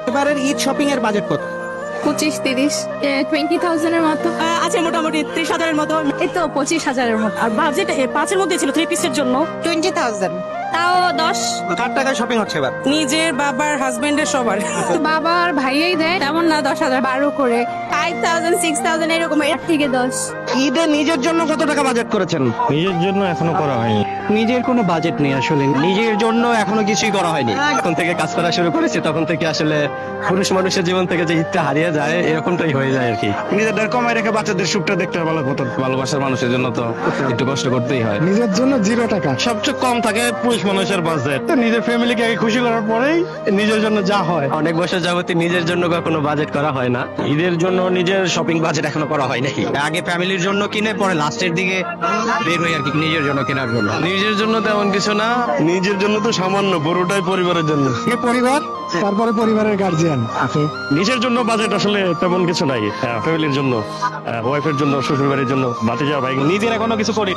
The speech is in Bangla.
এবারের ঈদ শপিং এর বাজেট কত? 25-30 20,000 এর মতো আছে মোটামুটি 30,000-এর মতো। এই তো 25,000 এর মতো আর বাজেট 5-এর মধ্যে ছিল 3 পিসের জন্য। 20,000 তাও 10 কার টাকায় শপিং হচ্ছে এবার? নিজের, বাবার, হাজবেন্ডের, সবার। বাবা আর ভাইয়াই দেয় তেমন না 10,000 12 করে 5,000 6,000 এরকম এর থেকে 10 ঈদে নিজের জন্য কত টাকা বাজেট করেছেন? নিজের জন্য এখনো করা হয়নি। নিজের কোনো বাজেট নেই আসলে, নিজের জন্য এখনো কিছুই করা হয়নি। এখন থেকে কাজ করা শুরু করেছি তখন থেকে আসলে পুরুষ মানুষের জীবন থেকে যে ঈদটা হারিয়ে যায় এরকমটাই হয়ে যায় আর কি। নিজেদের কমাই রেখে বাচ্চাদের সুখটা দেখতে ভালো হতো। ভালোবাসার মানুষের জন্য তো একটু কষ্ট করতেই হয়। নিজের জন্য 0 টাকা, সবচেয়ে কম থাকে পুরুষ মানুষের বাজেট। তো নিজের ফ্যামিলিকে আগে খুশি করার পরেই নিজের জন্য যা হয়। অনেক বছর যাবতীয় নিজের জন্য কখনো বাজেট করা হয় না। ঈদের জন্য নিজের শপিং বাজেট এখনো করা হয় নাকি? আগে ফ্যামিলির জন্য কিনে পরে লাস্টের দিকে বের হই আর কি নিজের জন্য কেনার জন্য। নিজের জন্য তেমন কিছু না, নিজের জন্য তো সামান্য, বড়টাই পরিবারের জন্য। পরিবার, তারপরে পরিবারের গার্জিয়ান। নিজের জন্য বাজেট আসলে তেমন কিছু নাই। ফ্যামিলির জন্য, ওয়াইফের জন্য, শ্বশুর বাড়ির জন্য, ভাতিজা ভাই। নিজের এখনো কিছু করি